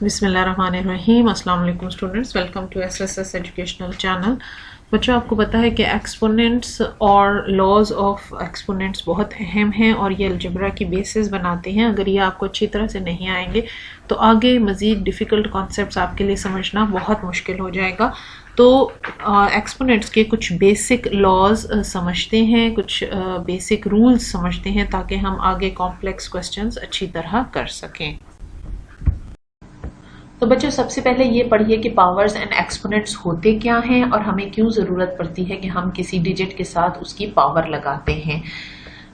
बिस्मिल्लाहिर्रहमानिर्रहीम। अस्सलाम वालेकुम students, welcome to SSS educational channel. बच्चों, आपको पता है कि एक्सपोनेंट्स और लॉज ऑफ एक्सपोनेंट्स बहुत अहम हैं और ये अलजेब्रा की बेसिस बनाते हैं। अगर ये आपको अच्छी तरह से नहीं आएंगे तो आगे मज़ीद डिफ़िकल्ट कॉन्सेप्ट्स आपके लिए समझना बहुत मुश्किल हो जाएगा। तो एक्सपोनेंट्स के कुछ बेसिक लॉज समझते हैं, कुछ बेसिक रूल्स समझते हैं ताकि हम आगे कॉम्प्लेक्स क्वेश्चंस अच्छी तरह कर सकें। तो बच्चों, सबसे पहले ये पढ़िए कि पावर्स एंड एक्सपोनेंट्स होते क्या हैं और हमें क्यों ज़रूरत पड़ती है कि हम किसी डिजिट के साथ उसकी पावर लगाते हैं।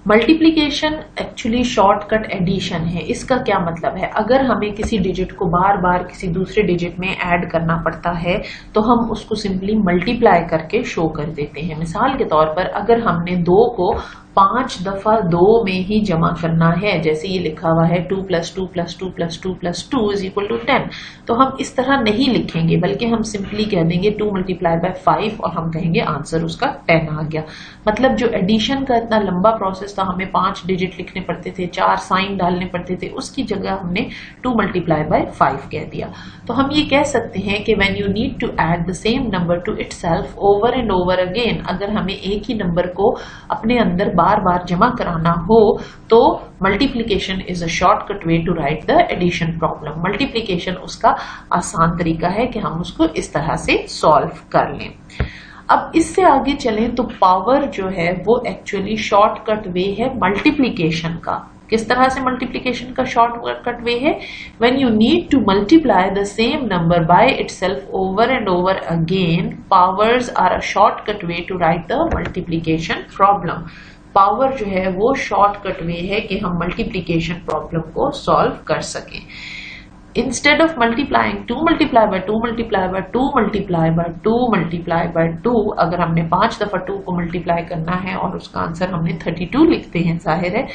मल्टीप्लिकेशन एक्चुअली शॉर्टकट एडिशन है। इसका क्या मतलब है? अगर हमें किसी डिजिट को बार बार किसी दूसरे डिजिट में ऐड करना पड़ता है तो हम उसको सिंपली मल्टीप्लाई करके शो कर देते हैं। मिसाल के तौर पर अगर हमने 2 को 5 दफा 2 में ही जमा करना है, जैसे ये लिखा हुआ है 2 + 2 + 2 + 2 + 2 = 10, तो हम इस तरह नहीं लिखेंगे बल्कि हम सिंपली कह देंगे 2 × 5 और हम कहेंगे आंसर उसका 10 आ गया। मतलब जो एडिशन का इतना लंबा प्रोसेस था, हमें 5 डिजिट लिखने पड़ते थे, 4 साइन डालने पड़ते थे, उसकी जगह हमने 2 × 5 कह दिया। तो हम ये कह सकते हैं कि when you need to add the same number to itself over and over again, अगर हमें एक ही नंबर को अपने अंदर बार बार जमा कराना हो तो multiplication is a shortcut way to write the addition problem. Multiplication उसका आसान तरीका है कि हम उसको इस तरह से सॉल्व कर लें। अब इससे आगे चलें तो पावर जो है वो एक्चुअली शॉर्टकट वे है मल्टीप्लिकेशन का। किस तरह से मल्टीप्लिकेशन का शॉर्टकट वे है? When you need to multiply the same number by itself over and over again, powers are a shortcut way to write the multiplication problem. Power जो है वो शॉर्टकट वे है कि हम मल्टीप्लिकेशन प्रॉब्लम को solve कर सकें। Instead of multiplying 2 × 2 × 2 × 2 × 2, अगर हमने 5 दफा 2 को मल्टीप्लाई करना है और उसका आंसर हमने 32 लिखते हैं, जाहिर है,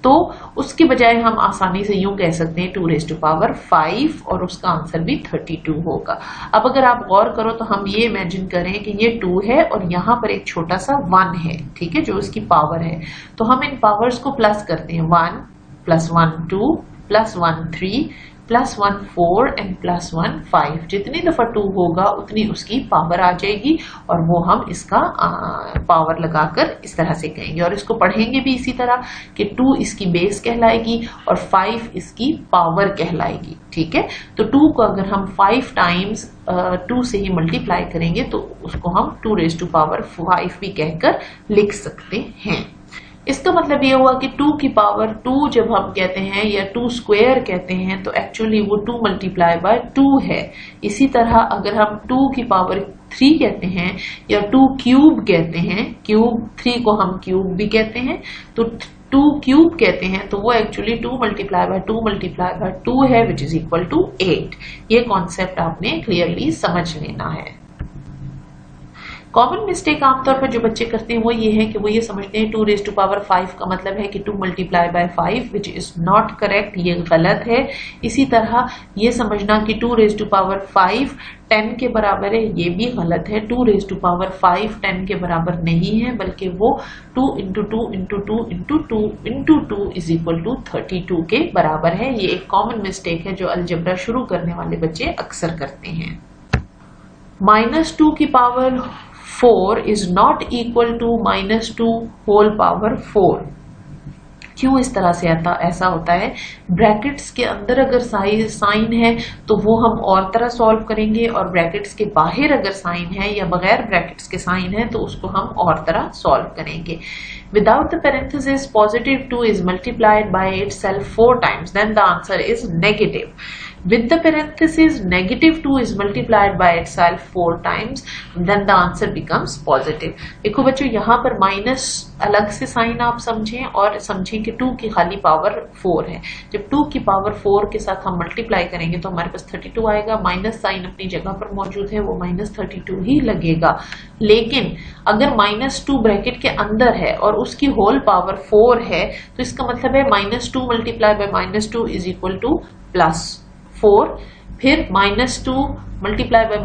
तो उसके बजाय हम आसानी से यूं कह सकते हैं 2⁵ और उसका आंसर भी 32 होगा। अब अगर आप गौर करो तो हम ये इमेजिन करें कि ये 2 है और यहाँ पर एक छोटा सा 1 है, ठीक है, जो इसकी पावर है। तो हम इन पावर्स को प्लस करते हैं, 1 + 1 2 + 1 3 +1 4 एंड +1 5। जितनी दफा 2 होगा उतनी उसकी पावर आ जाएगी और वो हम इसका पावर लगाकर इस तरह से कहेंगे और इसको पढ़ेंगे भी इसी तरह कि 2 इसकी बेस कहलाएगी और 5 इसकी पावर कहलाएगी। ठीक है, तो 2 को अगर हम 5 टाइम्स 2 से ही मल्टीप्लाई करेंगे तो उसको हम 2⁵ भी कहकर लिख सकते हैं। इसका मतलब ये हुआ कि 2 की पावर 2 जब हम कहते हैं या 2² कहते हैं तो एक्चुअली वो 2 × 2 है। इसी तरह अगर हम 2 की पावर 3 कहते हैं या 2³ कहते हैं, क्यूब 3 को हम क्यूब भी कहते हैं, तो 2³ कहते हैं तो वो एक्चुअली 2 × 2 × 2 है विच इज इक्वल टू 8। ये कॉन्सेप्ट आपने क्लियरली समझ लेना है। कॉमन मिस्टेक आमतौर पर जो बच्चे करते हैं वो ये है कि वो ये समझते हैं 2⁵ का मतलब है कि 2 × 5 विच इज नॉट करेक्ट, ये गलत है। इसी तरह ये समझना कि 2⁵ 10 के बराबर है, ये भी गलत है। 2⁵ 10 के बराबर नहीं है बल्कि वो 2 × 2 × 2 × 2 × 2 = 32 के बराबर है। ये एक कॉमन मिस्टेक है जो अलजेब्रा शुरू करने वाले बच्चे अक्सर करते हैं। -2 की power 4 is not equal to -2 4। क्यों इस तरह से ऐसा होता है? ब्रैकेट्स के अंदर अगर साइन है तो वो हम और तरह सॉल्व करेंगे और ब्रैकेट्स के बाहर अगर साइन है या बगैर ब्रैकेट्स के साइन है तो उसको हम और तरह सॉल्व करेंगे। Without the parenthesis, +2 is multiplied by itself 4 times, then the answer is negative. With the parenthesis, -2 is multiplied by itself 4 times, then the answer becomes positive. देखो बच्चों, यहाँ पर माइनस अलग से साइन आप समझें और समझें कि 2 की खाली पावर 4 है। जब 2 की पावर 4 के साथ हम मल्टीप्लाई करेंगे तो हमारे पास 32 आएगा। माइनस साइन अपनी जगह पर मौजूद है, वो -32 ही लगेगा। लेकिन अगर -2 ब्रैकेट के अंदर है और उसकी होल पावर 4 है तो इसका मतलब है -2 × -2 इज इक्वल टू +4, फिर -2 ×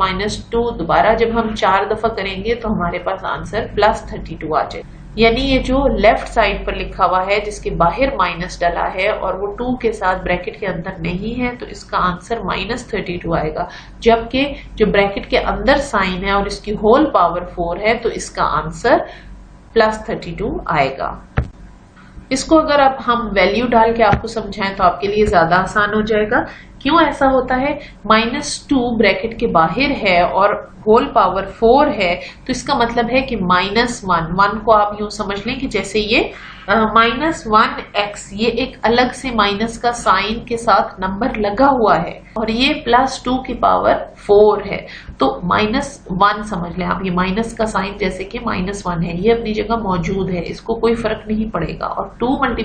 -2 दोबारा जब हम 4 दफा करेंगे तो हमारे पास आंसर +32 आ जाए। यानी ये जो लेफ्ट साइड पर लिखा हुआ है जिसके बाहर माइनस डला है और वो 2 के साथ ब्रैकेट के अंदर नहीं है, तो इसका आंसर -32 आएगा। जबकि जो ब्रैकेट के अंदर साइन है और इसकी होल पावर 4 है, तो इसका आंसर +32 आएगा। इसको अगर अब हम वैल्यू डाल के आपको समझाएं तो आपके लिए ज्यादा आसान हो जाएगा। क्यों ऐसा होता है? -2 ब्रैकेट के बाहर है और होल पावर 4 है, तो इसका मतलब है कि -1 को आप यूं समझ लें कि जैसे ये -1x, ये एक अलग से माइनस का साइन के साथ नंबर लगा हुआ है और ये +2 की पावर 4 है, तो -1 समझ लें आप। ये माइनस का साइन जैसे कि -1 है, ये अपनी जगह मौजूद है, इसको कोई फर्क नहीं पड़ेगा। और 2 ×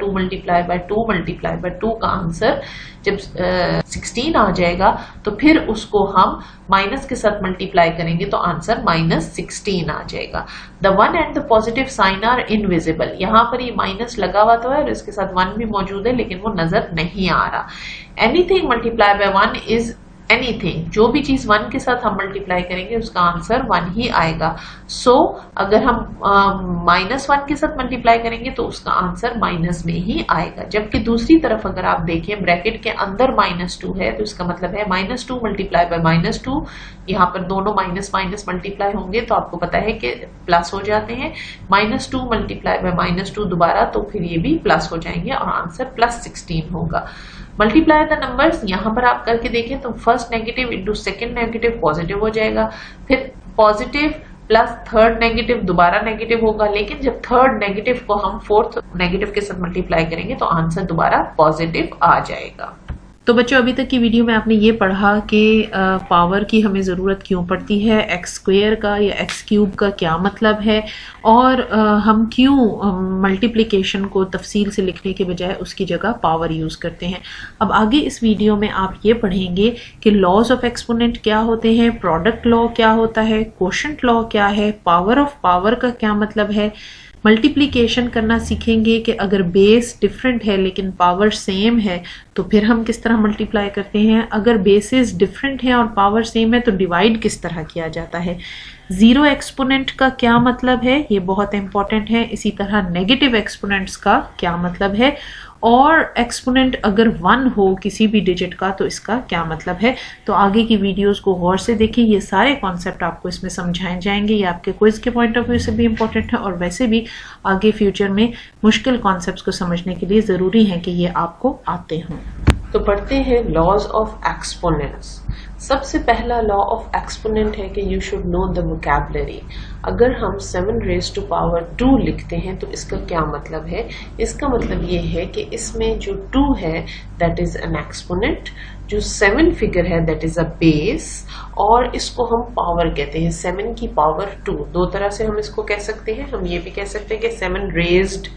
2 × 2 × 2 का आंसर जब 16 आ जाएगा, तो फिर उसको हम माइनस के साथ मल्टीप्लाई करेंगे तो आंसर -16 आ जाएगा। The 1 and the positive sign are invisible. यहाँ पर ये माइनस लगा हुआ तो है और इसके साथ 1 भी मौजूद है, लेकिन वो नजर नहीं आ रहा। Anything multiply by 1 is anything. जो भी चीज 1 के साथ हम मल्टीप्लाई करेंगे उसका आंसर 1 ही आएगा। सो अगर हम -1 के साथ मल्टीप्लाई करेंगे तो उसका आंसर माइनस में ही आएगा। जबकि दूसरी तरफ अगर आप देखें ब्रैकेट के अंदर -2 है, तो इसका मतलब है -2 मल्टीप्लाई बाय -2। यहाँ पर दोनों माइनस माइनस मल्टीप्लाई होंगे तो आपको पता है कि प्लस हो जाते हैं। -2 मल्टीप्लाई बाय -2 दोबारा, तो फिर ये भी प्लस हो जाएंगे और आंसर +16 होगा। मल्टीप्लाई द नंबर्स, यहाँ पर आप करके देखें तो first negative into second negative positive हो जाएगा, फिर पॉजिटिव प्लस थर्ड नेगेटिव दोबारा नेगेटिव होगा, लेकिन जब थर्ड नेगेटिव को हम फोर्थ नेगेटिव के साथ मल्टीप्लाई करेंगे तो आंसर दोबारा पॉजिटिव आ जाएगा। तो बच्चों, अभी तक की वीडियो में आपने ये पढ़ा कि पावर की हमें ज़रूरत क्यों पड़ती है, x² का या x³ का क्या मतलब है, और हम क्यों मल्टीप्लिकेशन को तफसील से लिखने के बजाय उसकी जगह पावर यूज़ करते हैं। अब आगे इस वीडियो में आप ये पढ़ेंगे कि लॉज ऑफ एक्सपोनेंट क्या होते हैं, प्रोडक्ट लॉ क्या होता है, कोशेंट लॉ क्या है, पावर ऑफ पावर का क्या मतलब है। मल्टीप्लिकेशन करना सीखेंगे कि अगर बेस डिफरेंट है लेकिन पावर सेम है तो फिर हम किस तरह मल्टीप्लाई करते हैं। अगर बेसिस डिफरेंट है और पावर सेम है तो डिवाइड किस तरह किया जाता है। जीरो एक्सपोनेंट का क्या मतलब है, ये बहुत इंपॉर्टेंट है। इसी तरह नेगेटिव एक्सपोनेंट्स का क्या मतलब है, और एक्सपोनेंट अगर 1 हो किसी भी डिजिट का तो इसका क्या मतलब है। तो आगे की वीडियोस को गौर से देखें, ये सारे कॉन्सेप्ट आपको इसमें समझाए जाएंगे। ये आपके क्विज के पॉइंट ऑफ व्यू से भी इम्पोर्टेंट है और वैसे भी आगे फ्यूचर में मुश्किल कॉन्सेप्ट्स को समझने के लिए ज़रूरी है कि ये आपको आते हों। तो पढ़ते हैं लॉज ऑफ एक्सपोनेंट्स। सबसे पहला लॉ ऑफ एक्सपोनेंट है कि you should know the vocabulary. अगर हम 7⁻² लिखते हैं तो इसका क्या मतलब है। इसका मतलब ये है कि इसमें जो 2 है दैट इज एन एक्सपोनेंट, जो 7 फिगर है दैट इज अ बेस, और इसको हम पावर कहते हैं, 7 की पावर 2। दो तरह से हम इसको कह सकते हैं। हम ये भी कह सकते हैं कि 7⁻²,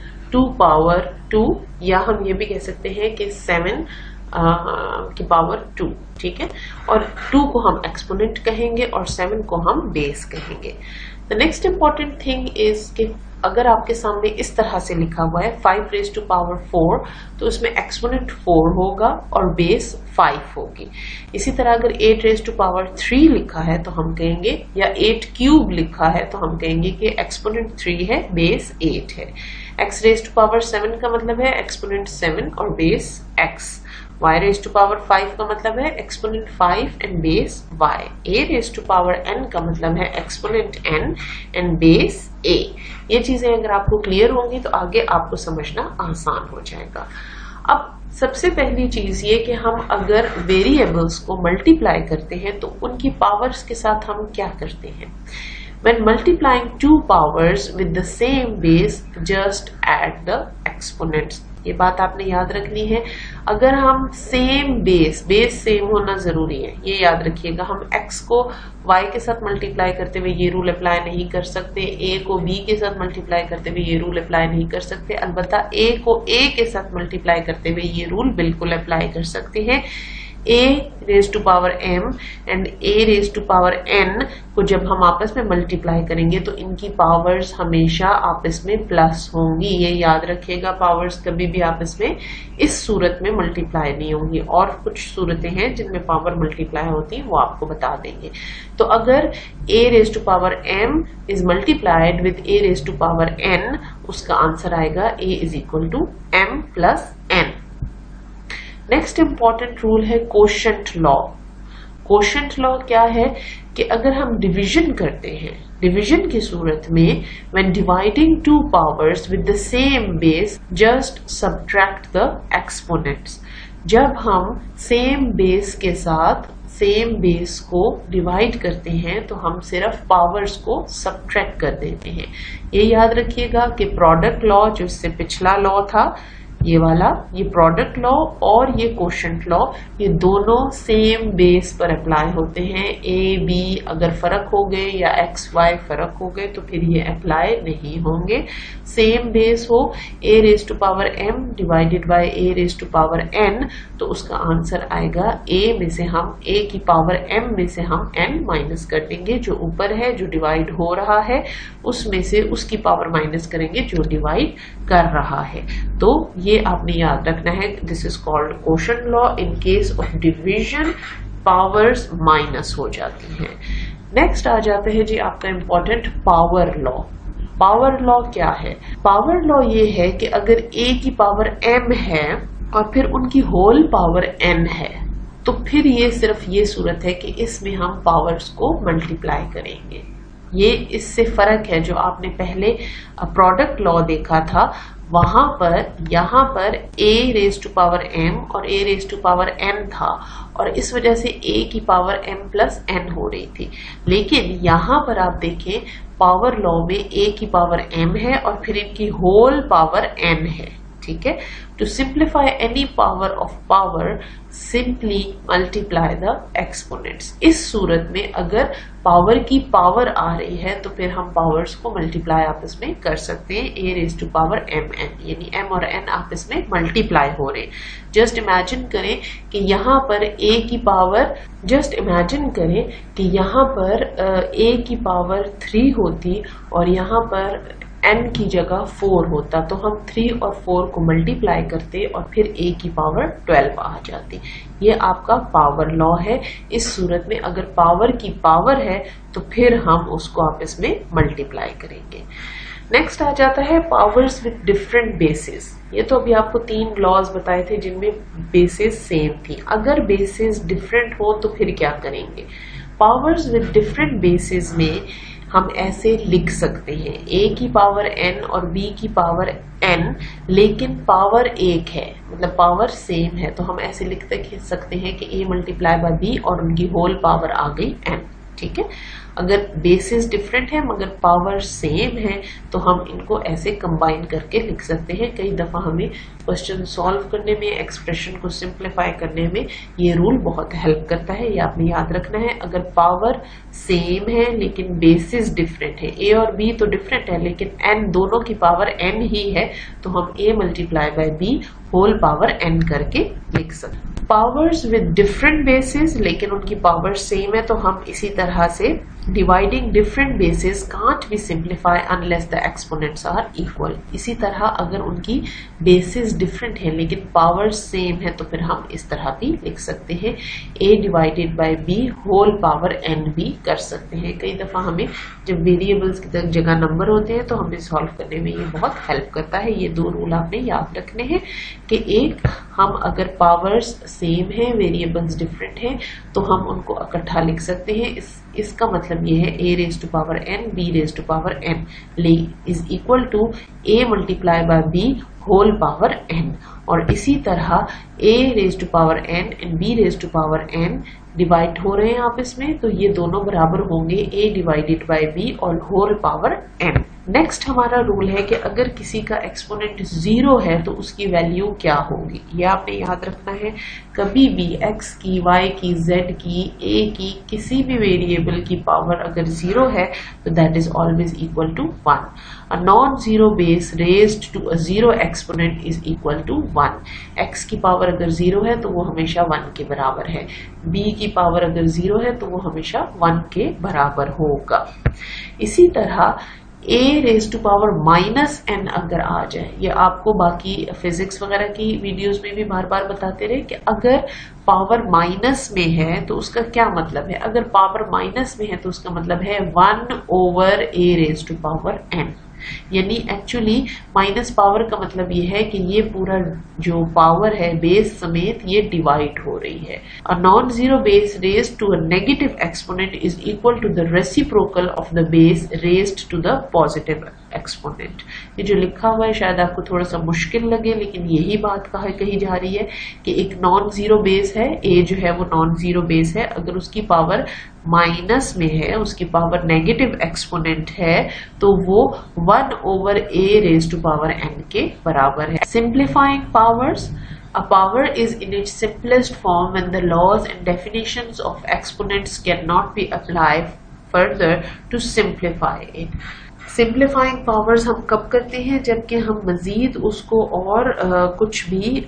या हम ये भी कह सकते हैं कि 7 की पावर 2, ठीक है। और 2 को हम एक्सपोनेंट कहेंगे और 7 को हम बेस कहेंगे। The next important thing is कि अगर आपके सामने इस तरह से लिखा हुआ है 5⁻⁴, तो उसमें एक्सपोनेंट 4 होगा और बेस 5 होगी। इसी तरह अगर 8⁻³ लिखा है तो हम कहेंगे, या 8³ लिखा है तो हम कहेंगे कि एक्सपोनेंट 3 है, बेस 8 है। x⁻7 का मतलब है एक्सपोनेंट 7 और बेस x। y⁻5 का मतलब है exponent 5 and base y। a⁻n का मतलब है exponent n and base a। ये चीजें अगर आपको क्लियर होंगी तो आगे आपको समझना आसान हो जाएगा। अब सबसे पहली चीज ये कि हम अगर वेरिएबल्स को मल्टीप्लाई करते हैं तो उनकी पावर्स के साथ हम क्या करते हैं। When multiplying 2 powers with the same base, just add the exponents. ये बात आपने याद रखनी है। अगर हम सेम बेस सेम होना जरूरी है, ये याद रखिएगा। हम x को y के साथ मल्टीप्लाई करते हुए ये रूल अप्लाई नहीं कर सकते, a को b के साथ मल्टीप्लाई करते हुए ये रूल अप्लाई नहीं कर सकते। अलबत्ता a को a के साथ मल्टीप्लाई करते हुए ये रूल बिल्कुल अप्लाई कर सकते हैं। a raise to power m and a raise to power n को जब हम आपस में मल्टीप्लाई करेंगे तो इनकी पावर्स हमेशा आपस में प्लस होंगी। ये याद रखिएगा, पावर्स कभी भी आपस में इस सूरत में मल्टीप्लाई नहीं होंगी। और कुछ सूरतें हैं जिनमें पावर मल्टीप्लाई होती है, वो आपको बता देंगे। तो अगर a raise to power m is multiplied with a raise to power n, उसका आंसर आएगा a is equal to m plus n। Next important rule है कोशेंट लॉ। कोशेंट लॉ क्या है कि अगर हम डिवीजन करते हैं, डिवीजन की सूरत में when dividing two powers with the same base just subtract the exponents. जब हम सेम बेस के साथ सेम बेस को डिवाइड करते हैं तो हम सिर्फ पावर्स को सब्ट्रैक्ट कर देते हैं। ये याद रखिएगा कि प्रोडक्ट लॉ जो इससे पिछला लॉ था, ये वाला, ये प्रोडक्ट लॉ और ये कोशेंट लॉ, ये दोनों सेम बेस पर अप्लाई होते हैं। ए बी अगर फर्क हो गए या एक्स वाई फर्क हो गए तो फिर ये अप्लाई नहीं होंगे। सेम बेस हो a raise to power m divided by a raise to power n, तो उसका आंसर आएगा a में से हम a की पावर m में से हम n माइनस कर देंगे। जो ऊपर है, जो डिवाइड हो रहा है, उसमें से उसकी पावर माइनस करेंगे जो डिवाइड कर रहा है। तो ये आपने याद रखना है, this is called quotient law. In case of division powers minus हो जाती हैं। नेक्स्ट आ जाते हैं जी आपका important power law. Power law क्या है? पावर लॉ ये है कि अगर a की पावर m है और फिर उनकी होल पावर n है, तो फिर ये सिर्फ ये सूरत है कि इसमें हम पावर्स को मल्टीप्लाई करेंगे। ये इससे फर्क है जो आपने पहले प्रोडक्ट लॉ देखा था, वहां पर यहाँ पर a raise to power m और a raise to power n था और इस वजह से a की पावर m प्लस n हो रही थी। लेकिन यहाँ पर आप देखें पावर लॉ में a की पावर m है और फिर इनकी होल पावर n है। ठीक है, to simplify any power of power simply multiply the exponents. इस सूरत में अगर पावर की पावर आ रही है तो फिर हम पावर्स को मल्टीप्लाई आपस में कर सकते हैं। a raise to power m n, यानी m और n आपस में मल्टीप्लाई हो रहे हैं। जस्ट इमेजिन करें कि यहाँ पर a की पावर, जस्ट इमेजिन करें कि यहाँ पर a की पावर 3 होती और यहाँ पर n की जगह 4 होता, तो हम 3 और 4 को मल्टीप्लाई करते और फिर a की पावर 12 आ जाती। ये आपका पावर लॉ है। इस सूरत में अगर पावर की पावर है तो फिर हम उसको आपस में मल्टीप्लाई करेंगे। नेक्स्ट आ जाता है पावर्स विद डिफरेंट बेसिस। ये तो अभी आपको 3 लॉज बताए थे जिनमें बेसिस सेम थी। अगर बेसिस डिफरेंट हो तो फिर क्या करेंगे? पावर्स विद डिफरेंट बेसिस में हम ऐसे लिख सकते हैं a की पावर n और b की पावर n, लेकिन पावर एक है, मतलब पावर सेम है, तो हम ऐसे लिख सकते हैं कि a मल्टीप्लाई बाय b और उनकी होल पावर आ गई n। ठीक है, अगर बेसिस डिफरेंट है मगर पावर सेम है तो हम इनको ऐसे कंबाइन करके लिख सकते हैं। कई दफा हमें क्वेश्चन सॉल्व करने में, एक्सप्रेशन को सिंप्लीफाई करने में ये रूल बहुत हेल्प करता है। ये आपने याद रखना है। अगर पावर सेम है लेकिन बेसिस डिफरेंट है, a और b तो डिफरेंट है लेकिन n दोनों की पावर n ही है, तो हम a multiply by b whole power n करके लिख सकते हैं। पावर्स विद डिफरेंट बेसिस लेकिन उनकी पावर सेम है, तो हम इसी तरह से dividing different bases can't be simplify unless the exponents are equal. इसी तरह अगर उनकी बेसिस डिफरेंट है लेकिन पावर सेम है तो फिर हम इस तरह भी लिख सकते हैं, a divided by b whole power n भी कर सकते हैं। कई दफा हमें जब वेरिएबल्स की जगह नंबर होते हैं तो हमें सॉल्व करने में ये बहुत हेल्प करता है। ये 2 रूल आपने याद रखने हैं कि एक, हम अगर पावर्स सेम है, वेरिएबल्स डिफरेंट हैं, तो हम उनको इकट्ठा लिख सकते हैं। इसका मतलब ये है a raise to power n b raise to power n is equal to a multiply by b whole power n। और इसी तरह a raise to power n and b raise to power n divide हो रहे हैं आपस में, तो ये दोनों बराबर होंगे a डिवाइडेड बाय b और होल पावर n। नेक्स्ट हमारा रूल है कि अगर किसी का एक्सपोनेंट 0 है तो उसकी वैल्यू क्या होगी, ये आपने याद रखना है। कभी भी x की, y की, z की, a की किसी भी वेरिएबल की पावर अगर 0 है तो that is always equal to 1। A non zero base raised to a zero exponent is equal to 1। x की पावर अगर 0 है तो वो हमेशा 1 के बराबर है, b की पावर अगर 0 है तो वो हमेशा 1 के बराबर होगा। इसी तरह a raise to power -n अगर आ जाए, ये आपको बाकी फिजिक्स वगैरह की वीडियोस में भी बार बार बताते रहे कि अगर पावर माइनस में है तो उसका क्या मतलब है। अगर पावर माइनस में है तो उसका मतलब है 1/a raise to power n, यानी एक्चुअली माइनस पावर का मतलब ये है कि ये पूरा जो पावर है बेस समेत ये डिवाइड हो रही है। A non zero base raised to a negative exponent is equal to the reciprocal of the base raised to the positive exponent. ये जो लिखा हुआ है शायद आपको थोड़ा सा मुश्किल लगे, लेकिन यही बात कही जा रही है कि एक नॉन जीरो बेस है, a जो है वो नॉन जीरो बेस है, अगर उसकी पावर माइनस में है, उसकी पावर नेगेटिव एक्सपोनेंट है तो वो 1/a raise to power n के बराबर है। Simplifying powers, a power is in its simplest form when the laws and definitions of exponents cannot be applied further to simplify it। Simplifying powers हम कब करते हैं, जबकि हम मजीद उसको और कुछ भी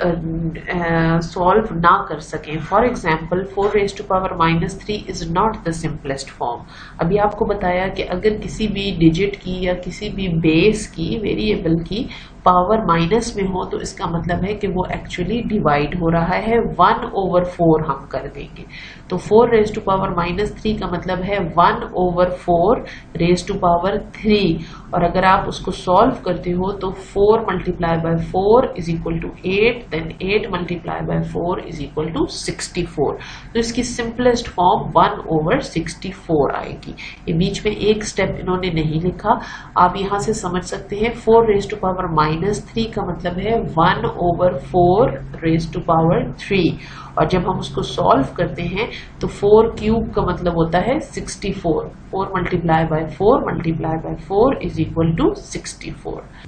सॉल्व ना कर सकें। For example 4 raise to power -3 is not the simplest form. अभी आपको बताया कि अगर किसी भी डिजिट की या किसी भी बेस की, वेरिएबल की पावर माइनस में हो तो इसका मतलब है कि वो एक्चुअली डिवाइड हो रहा है, 1/4 हम कर देंगे। तो 4 रेज टू पावर -3 का मतलब है 1/4 रेज टू पावर 3, और अगर आप उसको सॉल्व करते हो तो 4 multiply by 4 is equal to 8, then 8 multiply by 4 is equal to 64। तो इसकी सिंपलेस्ट फॉर्म 1/64 आएगी। ये बीच में एक स्टेप इन्होंने नहीं लिखा, आप यहाँ से समझ सकते हैं 4 रेज टू पावर -3 का मतलब है 1/4 रेज टू पावर 3, और जब हम उसको सॉल्व करते हैं तो 4 क्यूब का मतलब होता है 64। 4 multiply by 4 multiply by 4 is equal to 64।